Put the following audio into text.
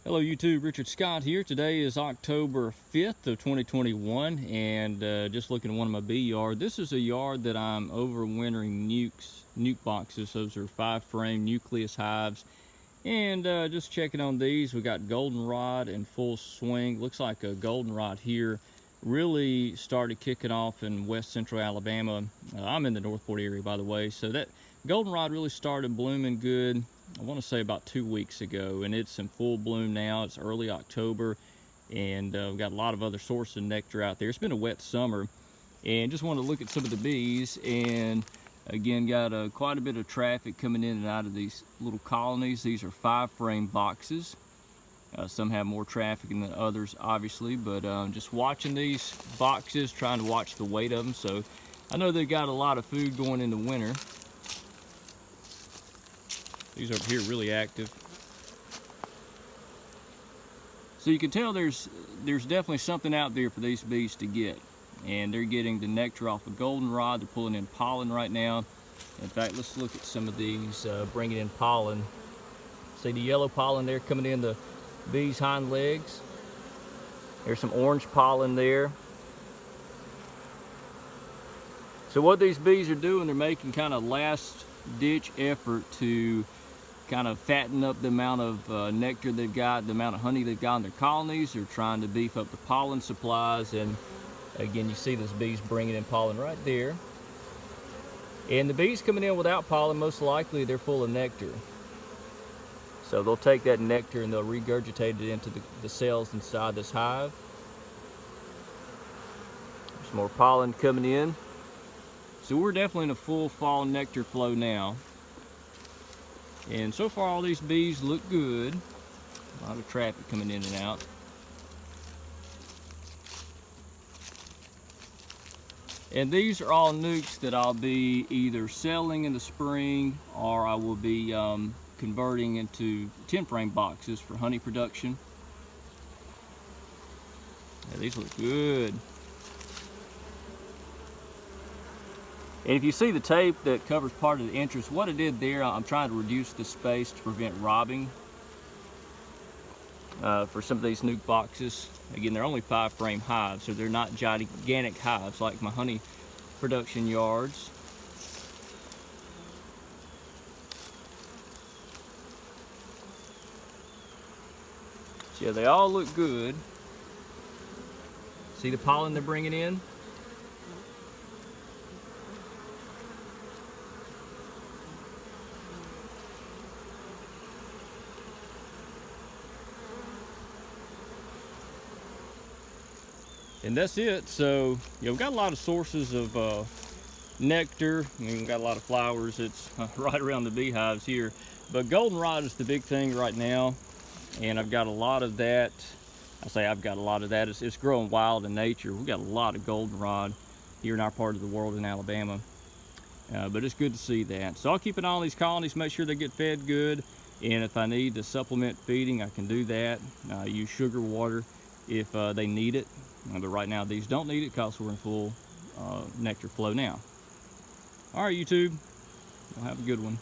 Hello YouTube, Richard Scott here. Today is October 5th of 2021 and just looking at one of my bee yard. This is a yard that I'm overwintering nuke boxes. Those are 5-frame nucleus hives. And just checking on these, we got goldenrod in full swing. Looks like a goldenrod here really started kicking off in west central Alabama. I'm in the Northport area, by the way, so that goldenrod really started blooming good, I want to say about 2 weeks ago, and it's in full bloom now. It's early October, and we've got a lot of other sources of nectar out there. It's been a wet summer, and just want to look at some of the bees, and again, got quite a bit of traffic coming in and out of these little colonies. These are 5-frame boxes. Some have more traffic than others, obviously, but just watching these boxes, trying to watch the weight of them. So I know they've got a lot of food going in the winter. These over here really active. So you can tell there's definitely something out there for these bees to get. And they're getting the nectar off of goldenrod. They're pulling in pollen right now. In fact, let's look at some of these bringing in pollen. See the yellow pollen there coming in the bees' hind legs. There's some orange pollen there. So what these bees are doing, they're making kind of last ditch effort to kind of fatten up the amount of nectar they've got, the amount of honey they've got in their colonies. They're trying to beef up the pollen supplies, and again, you see those bees bringing in pollen right there. And the bees coming in without pollen, most likely they're full of nectar. So they'll take that nectar and they'll regurgitate it into the cells inside this hive. There's more pollen coming in. So we're definitely in a full fall nectar flow now. And so far all these bees look good. A lot of traffic coming in and out. And these are all nukes that I'll be either selling in the spring, or I will be converting into 10-frame boxes for honey production. Yeah, these look good. And if you see the tape that covers part of the entrance, what I did there, I'm trying to reduce the space to prevent robbing for some of these nuke boxes. Again, they're only 5-frame hives, so they're not gigantic hives like my honey production yards. So yeah, they all look good. See the pollen they're bringing in? And that's it. So we've got a lot of sources of nectar. I mean, we've got a lot of flowers. It's right around the beehives here. But goldenrod is the big thing right now. And I've got a lot of that. I say I've got a lot of that. It's growing wild in nature. We've got a lot of goldenrod here in our part of the world in Alabama. But it's good to see that. So I'll keep an eye on these colonies, make sure they get fed good. And if I need to supplement feeding, I can do that. Use sugar water if they need it. But right now these don't need it because we're in full nectar flow now. All right, YouTube, you'll have a good one.